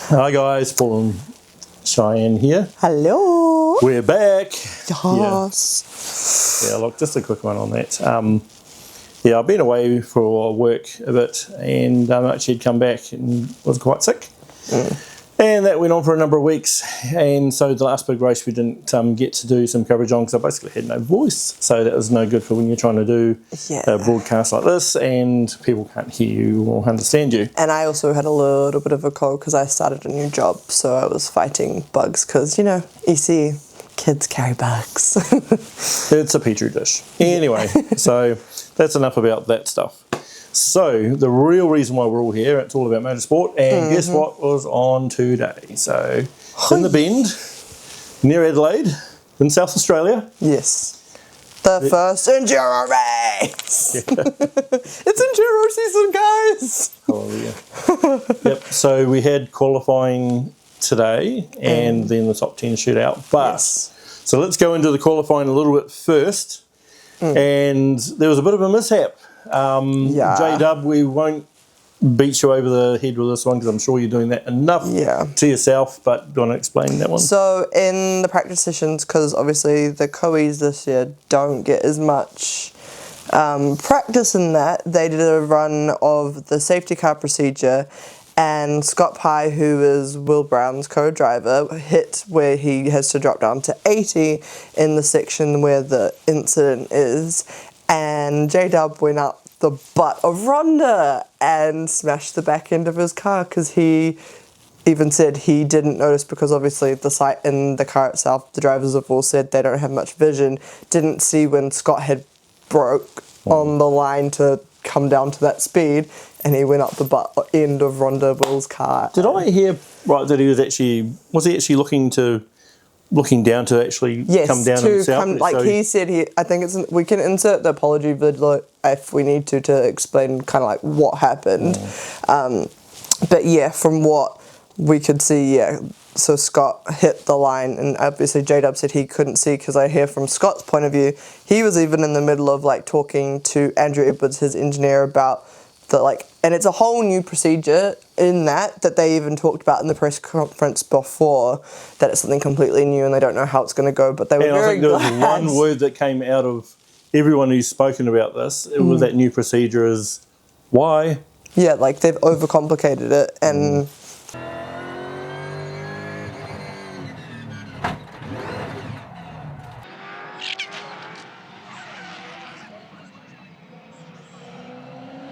Hi guys, Paul and Cheyenne here. Hello. We're back. Yes. Yeah, look, just a quick one on that. Yeah, I've been away for work a bit and actually had come back and was quite sick. And that went on for a number of weeks. And so the last big race we didn't get to do some coverage on because I basically had no voice. So that was no good for when you're trying to do a broadcast like this and people can't hear you or understand you. And I also had a little bit of a cold because I started a new job. So I was fighting bugs because, you know, EC, kids carry bugs. It's a petri dish. Anyway, so that's enough about that stuff. So the real reason why we're all here, it's all about motorsport, and guess what was on today? So in the Bend, near Adelaide, in South Australia. Yes. The first enduro race. It's enduro season, guys. Oh yeah. Yep. So we had qualifying today, and then the top 10 shootout. But so let's go into the qualifying a little bit first. And there was a bit of a mishap. J-Dub, we won't beat you over the head with this one because I'm sure you're doing that enough to yourself, but do you want to explain that one? So in the practice sessions, because obviously the Coes this year don't get as much practice in that, they did a run of the safety car procedure, and Scott Pye, who is Will Brown's co-driver, hit where he has to drop down to 80 in the section where the incident is, and J-Dub went up the butt of Rhonda and smashed the back end of his car because he even said he didn't notice because obviously the sight in the car itself, the drivers have all said they don't have much vision, didn't see when Scott had broke on the line to come down to that speed, and he went up the butt end of Rhonda Will's car. Did I hear right that he was he actually looking down to actually come down himself? Like he said, I think we can insert the apology video if we need to explain kind of like what happened. But yeah, from what we could see, so Scott hit the line, and obviously J-Dub said he couldn't see because I hear from Scott's point of view, he was even in the middle of like talking to Andrew Edwards, his engineer, about and it's a whole new procedure in that they even talked about in the press conference before, that it's something completely new and they don't know how it's going to go, but they were very glad. I think there was one word that came out of everyone who's spoken about this, it was that new procedure is why? Yeah, like they've overcomplicated it, and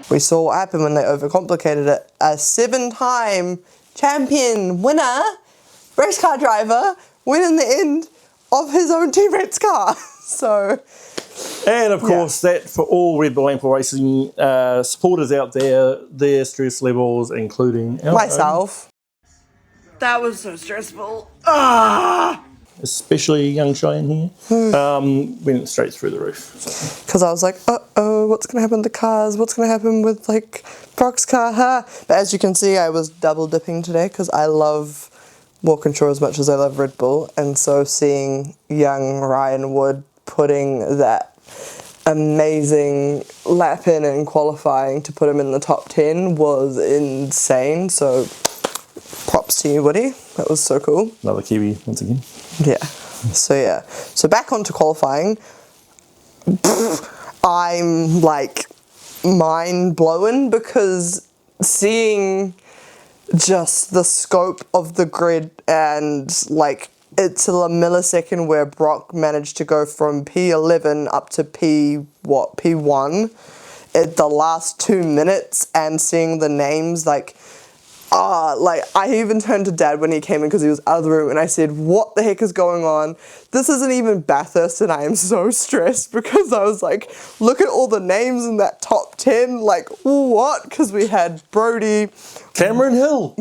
we saw what happened when they overcomplicated it. A 7-time champion winner, race car driver, went in the end of his own teammate's car. So, and of course, that for all Red Bull Ample Racing supporters out there, their stress levels, including myself. That was so stressful. Especially young Cheyenne here, went straight through the roof. Because I was like, uh-oh, what's going to happen to the cars? What's going to happen with, like, Broc's car? But as you can see, I was double dipping today because I love Walkinshaw as much as I love Red Bull. And so seeing young Ryan Wood putting that amazing lap in qualifying to put him in the top 10 was insane. So props to you, Woody. That was so cool. Another Kiwi once again. Yeah. So back onto qualifying. I'm like mind blown because seeing just the scope of the grid, and like it's a millisecond where Broc managed to go from P11 up to P1 at the last 2 minutes, and seeing the names like I even turned to Dad when he came in because he was out of the room, and I said, what the heck is going on? This isn't even Bathurst, and I am so stressed because I was like, look at all the names in that top 10, like what? Because we had Brody, Cameron Hill.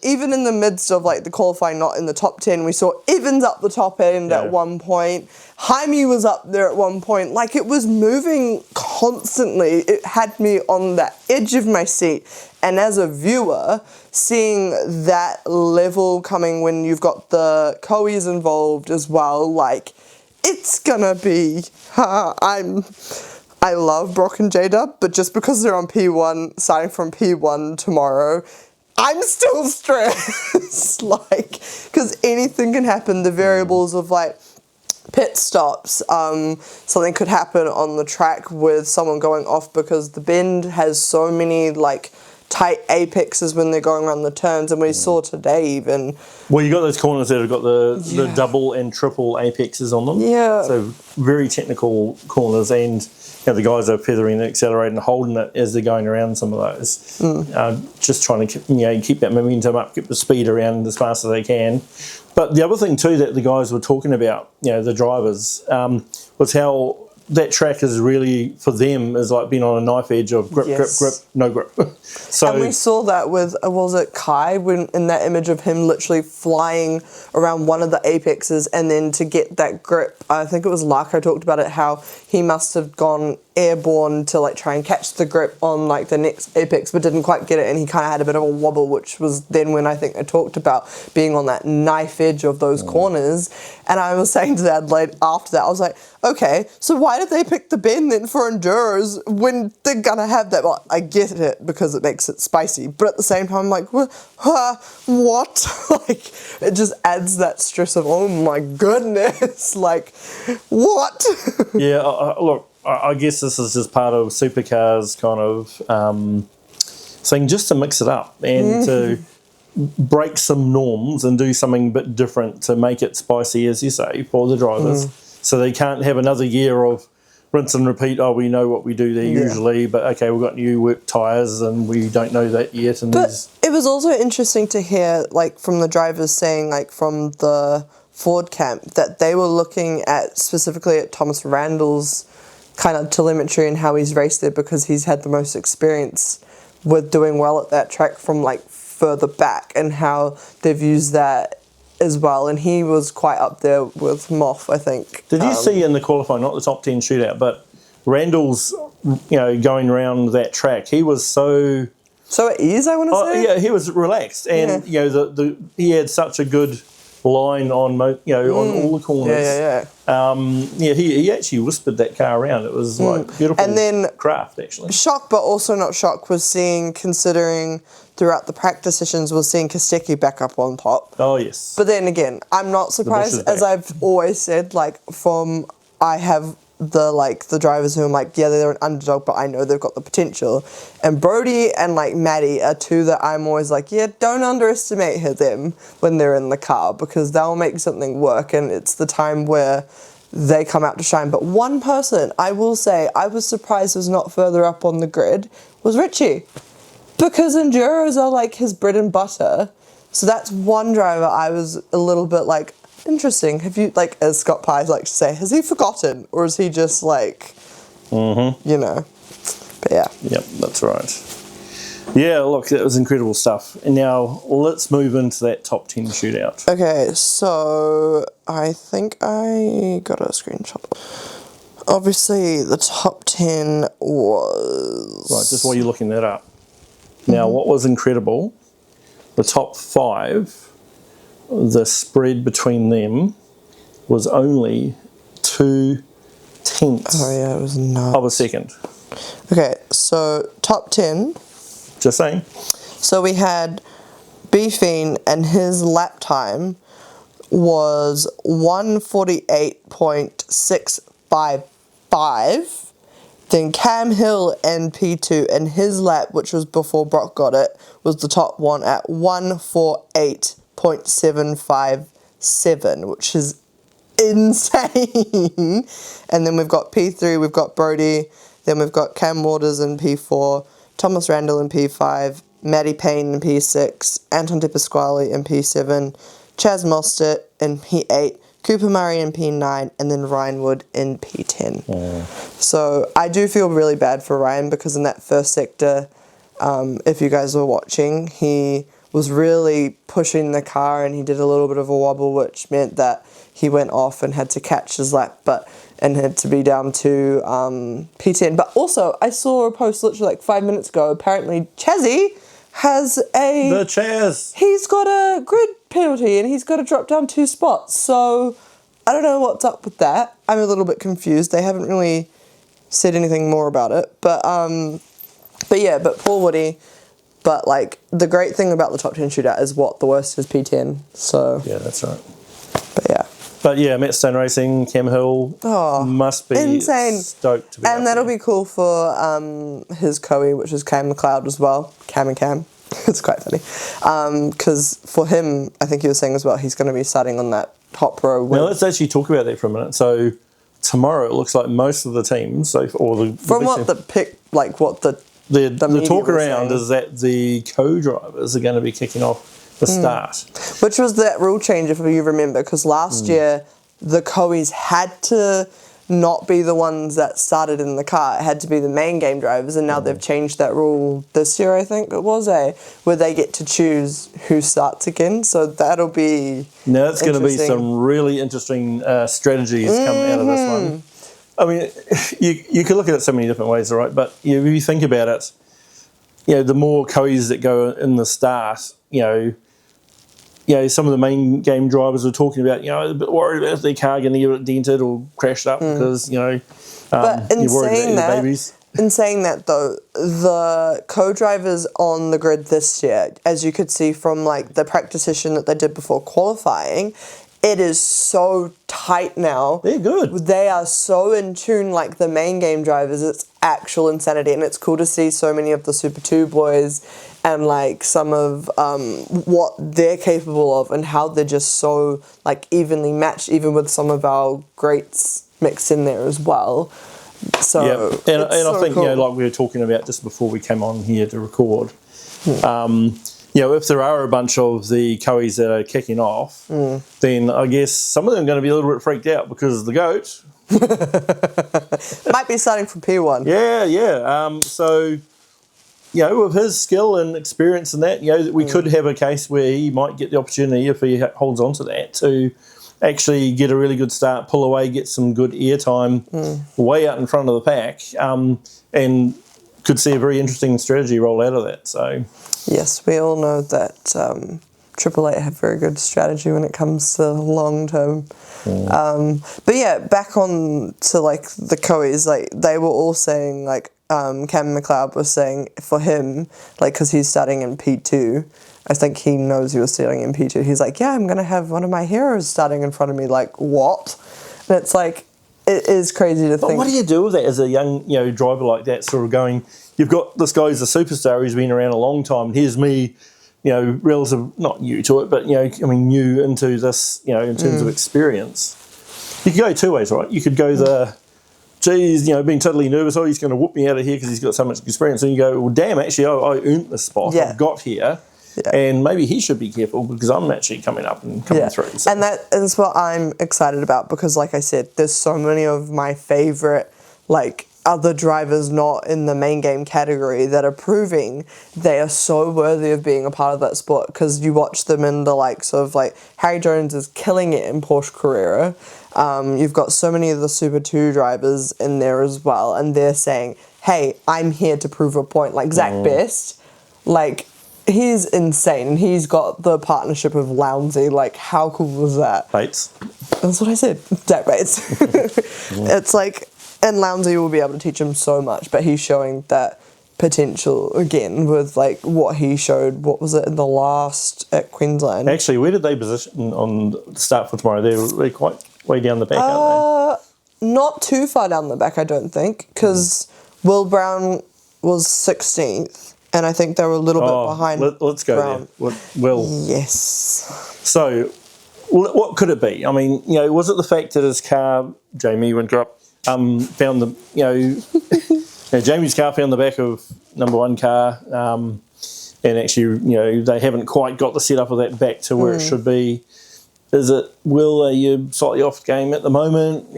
Even in the midst of like the qualifying not in the top 10, we saw Evans up the top end at one point. Jaime was up there at one point. Like it was moving constantly. It had me on the edge of my seat. And as a viewer, seeing that level coming when you've got the Coes involved as well, like it's gonna be, I love Broc and J-Dub, but just because they're on P1, starting from P1 tomorrow, I'm still stressed, like, because anything can happen. The variables of, like, pit stops, something could happen on the track with someone going off because the bend has so many, like, tight apexes when they're going around the turns, and we saw today even. Well, you got those corners that have got the double and triple apexes on them. Yeah. So very technical corners, and the guys are feathering the accelerator and holding it as they're going around some of those. Just trying to keep that momentum up, keep the speed around as fast as they can. But the other thing too that the guys were talking about, the drivers, was how that track is really, for them, is like being on a knife edge of grip, grip, no grip. So, and we saw that with, was it Kai, when in that image of him literally flying around one of the apexes, and then to get that grip, I think it was Larko talked about it, how he must have gone airborne to like try and catch the grip on like the next apex, but didn't quite get it, and he kind of had a bit of a wobble, which was then when I think I talked about being on that knife edge of those corners. And I was saying to Adelaide after that, I was like, okay, so why did they pick the bend then for enduros when they're gonna have that? Well, I get it because it makes it spicy, but at the same time, I'm like, what? Like, it just adds that stress of, oh my goodness, like, what? Yeah, look, I guess this is just part of Supercars kind of thing, just to mix it up and to break some norms and do something a bit different to make it spicy, as you say, for the drivers. So they can't have another year of rinse and repeat. Oh, we know what we do there usually, but okay, we've got new work tyres and we don't know that yet. And but it was also interesting to hear, like, from the drivers saying, like, from the Ford camp, that they were looking at specifically at Thomas Randall's kind of telemetry and how he's raced there, because he's had the most experience with doing well at that track from like further back, and how they've used that as well. And he was quite up there with Moff, I think. Did you see in the qualifying, not the top 10 shootout, but Randall's, going around that track, he was so at ease, I want to say. Yeah, he was relaxed, and he had such a good line on on all the corners. He actually whispered that car around. It was like beautiful, and then craft actually. Shock, but also not shock, was seeing, considering throughout the practice sessions, was seeing Kostecki back up on top. Oh yes. But then again, I'm not surprised, as I've always said, like, I have the drivers who I'm like, yeah, they're an underdog, but I know they've got the potential. And Brody and like Maddie are two that I'm always like, yeah, don't underestimate them when they're in the car, because they'll make something work, and it's the time where they come out to shine. But one person I will say I was surprised was not further up on the grid was Richie, because enduros are like his bread and butter. So that's one driver I was a little bit like, interesting. Have you, like, as Scott Pye likes to say, has he forgotten, or is he just like, But yeah. Yep, that's right. Yeah, look, that was incredible stuff. And now let's move into that top 10 shootout. Okay, so I think I got a screenshot. Obviously, the top 10 was... Right, just while you're looking that up. Now, what was incredible, the top 5... the spread between them was only 2/10 it was not of a second. Okay, so top 10. Just saying. So we had Beefine, and his lap time was 1:48.655. Then Cam Hill in P2, and his lap, which was before Broc got it, was the top one at 1:48.757, which is insane. And then we've got P3, we've got Brody, then we've got Cam Waters in P4, Thomas Randall in P5, Matty Payne in P6, Anton De Pasquale in P7, Chaz Mostert in P8, Cooper Murray in P9, and then Ryan Wood in P10. So I do feel really bad for Ryan, because in that first sector, if you guys were watching, he was really pushing the car, and he did a little bit of a wobble, which meant that he went off and had to catch his lap, and had to be down to P10. But also, I saw a post literally like 5 minutes ago. Apparently, Chazzy has The Chaz. He's got a grid penalty, and he's got to drop down 2 spots. So I don't know what's up with that. I'm a little bit confused. They haven't really said anything more about it. But yeah, but poor Woody. But like the great thing about the top 10 shootout is what the worst is P10. So yeah, that's right. But yeah. But yeah, Matt Stone Racing, Cam Hill must be insane. Stoked to be And up that'll there. be cool for his Coe, which is Cam McLeod as well. Cam and Cam. It's quite funny. Because for him, I think he was saying as well, he's going to be starting on that top row. Now let's actually talk about that for a minute. So tomorrow it looks like most of the teams, or the from what the pick, like what the talk around is that the co-drivers are going to be kicking off the start. Which was that rule change, if you remember, because last year the Coes had to not be the ones that started in the car. It had to be the main game drivers, and now they've changed that rule this year, I think it was, where they get to choose who starts again. So that'll be Now that's going to be some really interesting strategies coming out of this one. I mean, you could look at it so many different ways, right? But if you think about it, the more Coes that go in the start, some of the main game drivers were talking about, a bit worried about if their car going to get dented or crashed up because, but in you're worried saying about your that, babies. In saying that, though, the co-drivers on the grid this year, as you could see from like the practice session that they did before qualifying, it is so tight now. They're good. They are so in tune, like the main game drivers. It's actual insanity, and it's cool to see so many of the Super 2 boys and like some of what they're capable of and how they're just so like evenly matched, even with some of our greats mixed in there as well. So yeah, and I think cool. like we were talking about just before we came on here to record. If there are a bunch of the Coes that are kicking off, then I guess some of them are going to be a little bit freaked out because the GOAT might be starting from P1. Yeah. So, with his skill and experience and that, we could have a case where he might get the opportunity, if he holds on to that, to actually get a really good start, pull away, get some good airtime way out in front of the pack, and could see a very interesting strategy roll out of that. So, yes, we all know that Triple Eight have very good strategy when it comes to long term. But yeah, back on to like the Coes, like they were all saying like Cam McLeod was saying for him, like because he's starting in P2. I think he knows he was starting in P2. He's like, yeah, I'm going to have one of my heroes starting in front of me. Like, what? And it's like, it is crazy to think. But what do you do with that as a young driver like that, sort of going, you've got this guy who's a superstar who's been around a long time, and here's me, relative, not new to it, but, new into this, in terms of experience. You could go two ways, right? You could go being totally nervous, he's going to whoop me out of here because he's got so much experience. And you go, well, damn, actually, I earned this spot. Yeah. I've got here. Yeah. And maybe he should be careful because I'm actually coming up and coming through. So. And that is what I'm excited about because, like I said, there's so many of my favourite, other drivers not in the main game category that are proving they are so worthy of being a part of that sport because you watch them in the likes of, Harry Jones is killing it in Porsche Carrera. You've got so many of the Super 2 drivers in there as well, and they're saying, hey, I'm here to prove a point. Like Zach Best, he's insane. He's got the partnership of Lounsey. How cool was that? Bates. That's what I said. Zach Bates. It's and Lounsey will be able to teach him so much, but he's showing that potential again with what he showed. What was it in the last at Queensland? Actually, where did they position on the start for tomorrow? They're quite way down the back, aren't they? Not too far down the back, I don't think, because Will Brown was 16th, and I think they were a little bit behind. Let's go Brown. there. Will. Yes. So, what could it be? I mean, was it the fact that his car, Jamie Whincup, found the, Jamie's car found the back of number one car, and actually, they haven't quite got the setup of that back to where it should be. Is it, Will, are you slightly off game at the moment?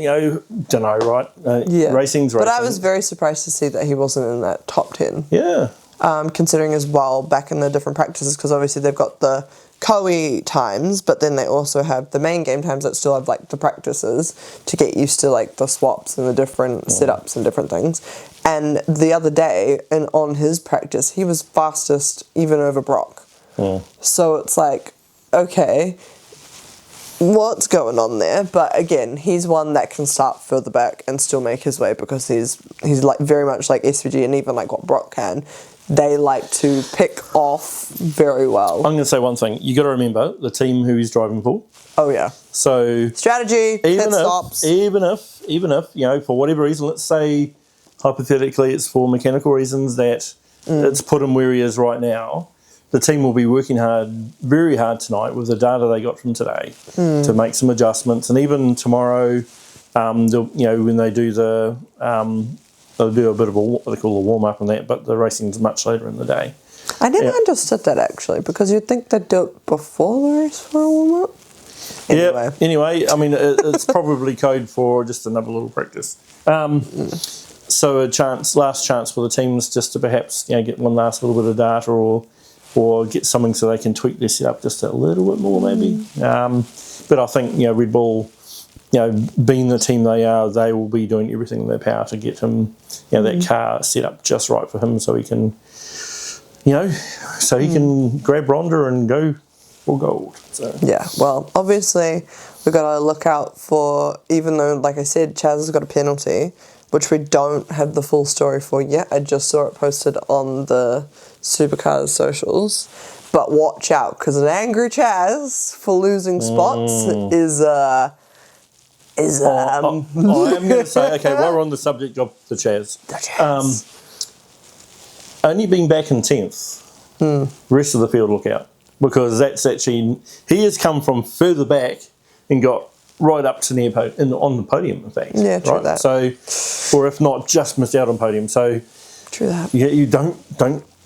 Don't know, right? Yeah. Racing's racing. But I was very surprised to see that he wasn't in that top 10. Yeah. Considering as well back in the different practices, because obviously they've got the Coe times, but then they also have the main game times that still have the practices to get used to the swaps and the different setups and different things. And the other day, and on his practice, he was fastest even over Broc. So it's okay, what's going on there? But again, he's one that can start further back and still make his way because he's very much like SVG and even what Broc can. they like to pick off very well. I'm going to say one thing. You got to remember the team who he's driving for. Oh yeah. So strategy, pit stops. Even if for whatever reason, let's say hypothetically it's for mechanical reasons that it's put him where he is right now. The team will be working very hard tonight with the data they got from today to make some adjustments, and even tomorrow, when they do they'll do a bit of what they call a warm up and that, but the racing's much later in the day. I never understood that actually, because you'd think they'd do it before the race for a warm up. Anyway, I mean it's probably code for just another little practice. So last chance for the teams just to perhaps get one last little bit of data or get something so they can tweak their setup just a little bit more maybe. But I think Red Bull, being the team they are, they will be doing everything in their power to get him that car set up just right for him so he can grab Ronda and go for gold. So. Yeah, well, obviously we've got to look out for, even though, like I said, Chaz has got a penalty, which we don't have the full story for yet. I just saw it posted on the Supercars socials. But watch out, because an angry Chaz for losing spots is I am going to say, okay, while we're on the subject of the Chaz. Only being back in 10th, rest of the field look out. Because that's actually, he has come from further back and got right up to near on the podium, in fact. Yeah, true that. So, or if not, just missed out on podium. So, true that. Yeah, you don't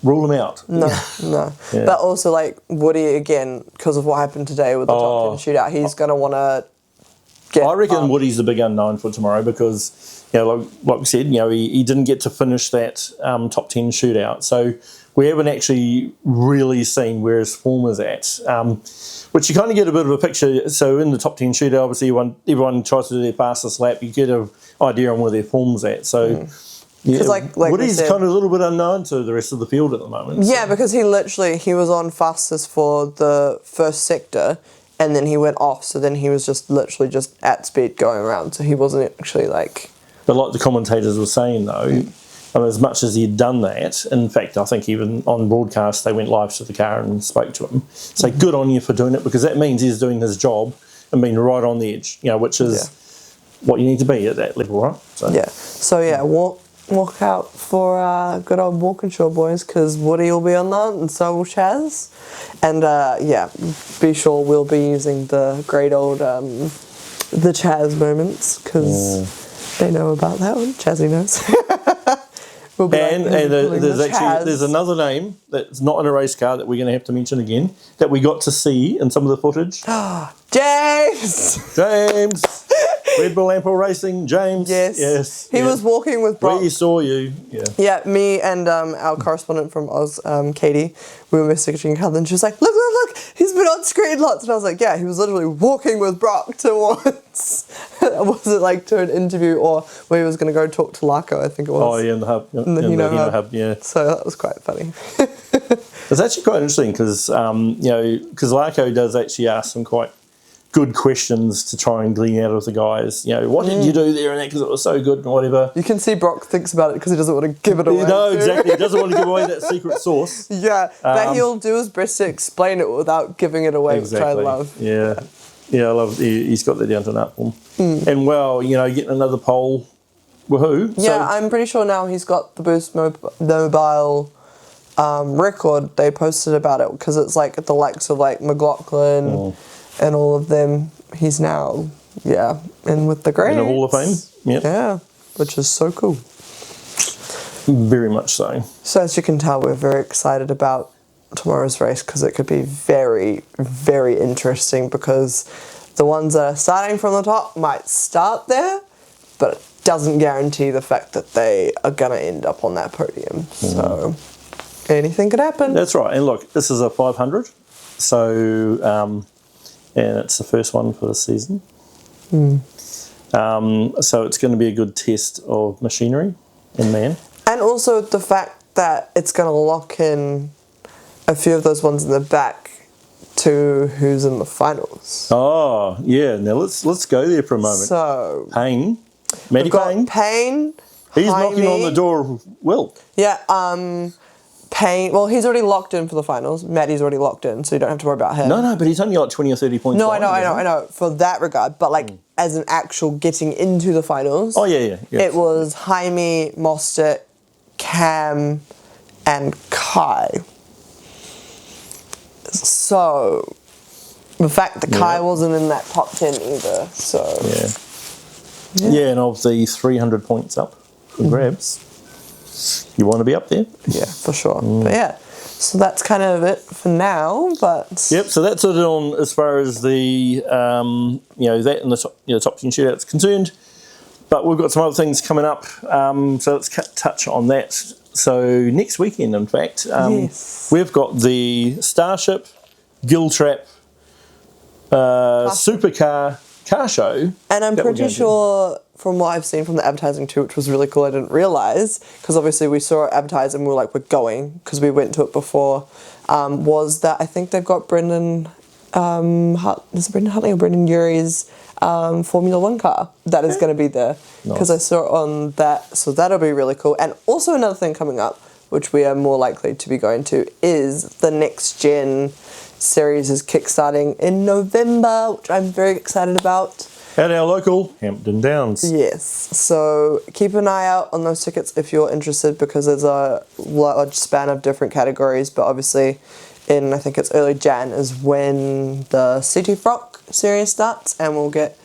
rule them out. No. Yeah. But also, like, Woody, again, because of what happened today with the top 10 shootout, he's going to want to get I reckon Woody's the big unknown for tomorrow because, like we said, he didn't get to finish that top 10 shootout. So, we haven't actually really seen where his form is at, which you kind of get a bit of a picture. So in the top 10 shootout, obviously everyone tries to do their fastest lap. You get an idea on where their form's at. So like Woody's kind of a little bit unknown to the rest of the field at the moment. Yeah, because he was on fastest for the first sector, and then he went off. So then he was just at speed going around. So he wasn't actually like... But like the commentators were saying though, as much as he'd done that, in fact, I think even on broadcast, they went live to the car and spoke to him. Say, good on you for doing it, because that means he's doing his job and being right on the edge, which is what you need to be at that level, right? So walk out for good old Walkinshaw boys, because Woody will be on that, and so will Chaz. And be sure we'll be using the great old the Chaz moments, because they know about that one. Chazzy knows. There's another name that's not in a race car that we're going to have to mention again that we got to see in some of the footage. James! Red Bull Ampel Racing, James. Yes. He was walking with Broc. We saw you. Yeah, me and our correspondent from Oz, Katie, we were messaging each other and she was like, look, he's been on screen lots. And I was like, yeah, he was literally walking with Broc towards, was it like to an interview or where he was going to go talk to Larko, I think it was. Oh, yeah, in the hub. In the Hino hub, yeah. So that was quite funny. It's actually quite interesting because, because Larko does actually ask some quite good questions to try and glean out of the guys. What did you do there and that because it was so good and whatever. You can see Broc thinks about it because he doesn't want to give it away. No, exactly. He doesn't want to give away that secret sauce. Yeah, but he'll do his best to explain it without giving it away, exactly. which I love. Yeah, I love he's got that down to an art form. And getting another pole, woohoo. Yeah, I'm pretty sure now he's got the Boost Mobile record. They posted about it because it's like the likes of like McLaughlin and all of them. He's now, and with the greats. In the Hall of Fame. Yep. Yeah, which is so cool. Very much so. So as you can tell, we're very excited about tomorrow's race because it could be very, very interesting because the ones that are starting from the top might start there, but it doesn't guarantee the fact that they are going to end up on that podium. So anything could happen. That's right. And look, this is a 500. So, and it's the first one for the season. So it's going to be a good test of machinery and man. And also the fact that it's going to lock in a few of those ones in the back to who's in the finals. Oh, yeah. Now let's go there for a moment. So Payne. Matty Payne. Payne. He's knocking on the door of Will. Yeah, paying. Well, he's already locked in for the finals. Maddie's already locked in, so you don't have to worry about him. No, but he's only like 20 or 30 points. No, I know. For that regard, but like as an actual getting into the finals. Oh yeah. It was Jaime, Mostert, Cam, and Kai. So the fact that Kai wasn't in that top 10 either. So yeah, and of the 300 points up for grabs. You want to be up there? Yeah, for sure. But yeah, so that's kind of it for now. But yep. So that's it on as far as the that and the top 10 shootouts concerned. But we've got some other things coming up. So let's touch on that. So next weekend, in fact, we've got the Starship Giltrap Supercar car show. And I'm pretty sure from what I've seen from the advertising too, which was really cool, I didn't realise, because obviously we saw it advertised and we were like, we're going, because we went to it before, was that I think they've got Brendan Huntley or Brendan Urie's Formula 1 car that is going to be there, because I saw it on that, so that'll be really cool. And also another thing coming up, which we are more likely to be going to, is the NextGen series is kickstarting in November, which I'm very excited about. At our local Hampton Downs. Yes, so keep an eye out on those tickets if you're interested, because there's a large span of different categories, but obviously in, I think it's early Jan, is when the CT Broc series starts, and we'll get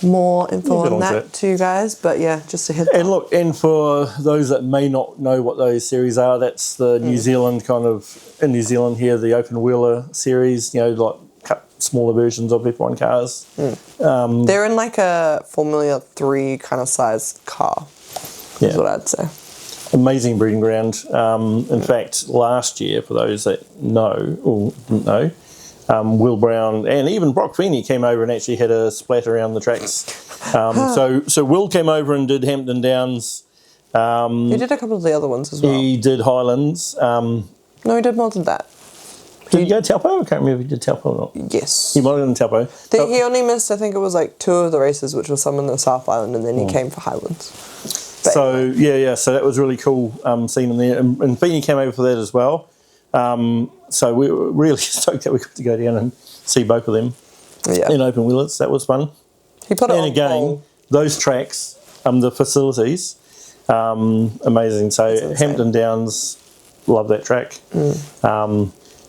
more info on that to you guys, but yeah, just a heads up. And look, and for those that may not know what those series are, that's the New Zealand in New Zealand here, the open wheeler series, like smaller versions of F1 cars. They're in like a Formula 3 kind of size car, is what I'd say. Amazing breeding ground. In fact, last year, for those that know or didn't know, Will Brown and even Broc Feeney came over and actually had a splat around the tracks. So Will came over and did Hampton Downs. He did a couple of the other ones as well. He did Highlands. No, he did more than that. Did he go Taupo? I can't remember if he did Taupo or not. Yes. He might have done Taupo. He only missed, I think it was like 2 of the races, which was some in the South Island, and then he came for Highlands. But so, so that was really cool seeing him there. And Feeney came over for that as well. So we were really stoked that we got to go down and see both of them in open wheelers. That was fun. He put it on again, pole. Those tracks, the facilities, amazing. So Hampton Downs, love that track.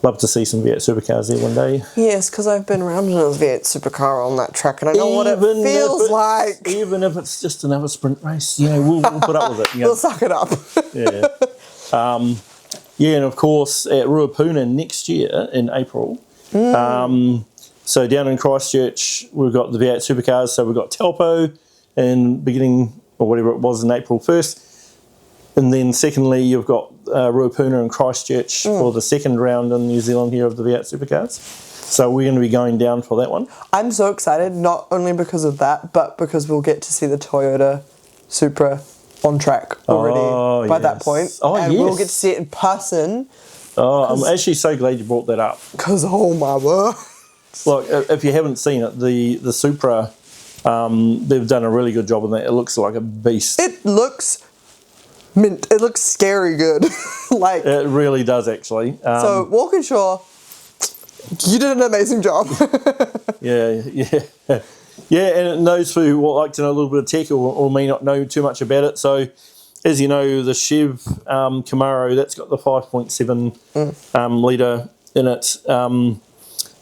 Love to see some V8 Supercars there one day. Yes, because I've been around in a V8 Supercar on that track, and I know what it feels like. Even if it's just another sprint race, we'll put up with it. We'll suck it up. And of course at Ruapuna next year in April. So down in Christchurch, we've got the V8 Supercars. So we've got Taupo in beginning, or whatever it was, in April 1st. And then secondly, you've got Ruapuna and Christchurch for the second round in New Zealand here of the V8 Supercars. So we're going to be going down for that one. I'm so excited, not only because of that, but because we'll get to see the Toyota Supra on track already by that point. And we'll get to see it in person. I'm actually so glad you brought that up. Because, oh my word. Look, if you haven't seen it, the Supra, they've done a really good job on that. It looks like a beast. It looks mint. It looks scary good. Like it really does, actually. So Walkinshaw, you did an amazing job. And those who would like to know a little bit of tech or may not know too much about it. So, as you know, the Chev Camaro, that's got the 5.7 litre in it.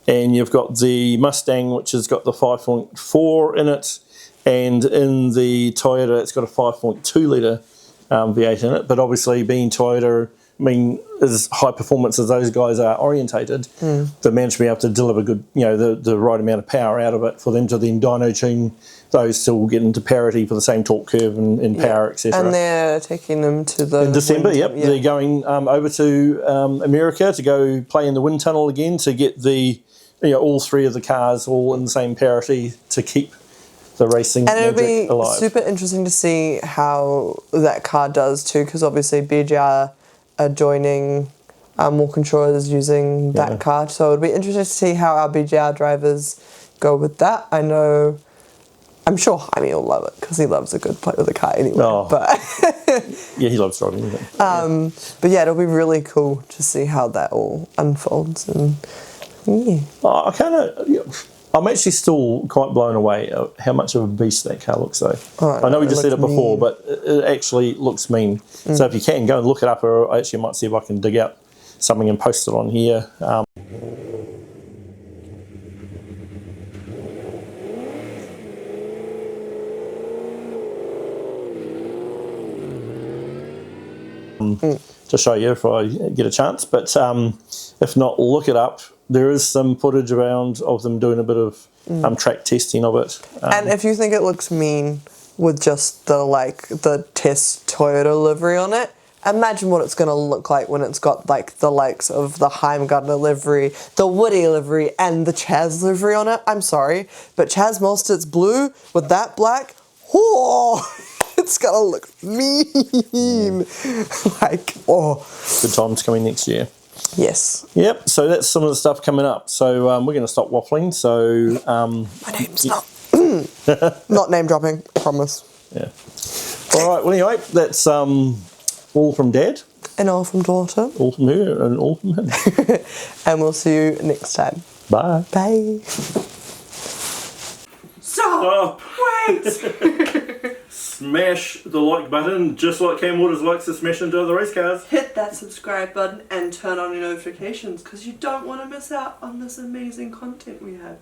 And you've got the Mustang, which has got the 5.4 in it. And in the Toyota, it's got a 5.2 litre V8 in it. But obviously, being Toyota, as high performance as those guys are orientated, they managed to be able to deliver good, the right amount of power out of it for them to then dyno tune those still get into parity for the same torque curve and power, etc. And they're taking them to the in December. They're going over to America to go play in the wind tunnel again to get the all 3 of the cars all in the same parity to keep the racing and magic it'll be alive. Super interesting to see how that car does too, because obviously BGR are joining Walkinshaw is using that car, so it'll be interesting to see how our BGR drivers go with that. I know I'm sure Jaime will love it because he loves a good play with a car anyway. Oh. But Yeah, he loves driving anything. but yeah, it'll be really cool to see how that all unfolds. And yeah, I'm actually still quite blown away at how much of a beast that car looks though. Oh, I know we just said it looks before, mean. but it actually looks mean. So if you can, go and look it up, or I actually might see if I can dig out something and post it on here. To show you if I get a chance, but if not, look it up. There is some footage around of them doing a bit of track testing of it. and if you think it looks mean with just the test Toyota livery on it, imagine what it's going to look like when it's got like the likes of the Heimgartner livery, the Woody livery, and the Chaz livery on it. I'm sorry, but Chaz Mostert's blue with that black, whoa, it's going to look mean. Good times coming next year. Yes. Yep, so that's some of the stuff coming up. So we're going to stop waffling. So My name's not name dropping, I promise. yeah. All right. Well, anyway, that's all from Dad, And all from daughter. all from her, and all from him. And we'll see you next time. Bye. Bye. Stop! Wait! Smash the like button, just like Cam Waters likes to smash into other race cars. Hit that subscribe button and turn on your notifications because you don't want to miss out on this amazing content we have.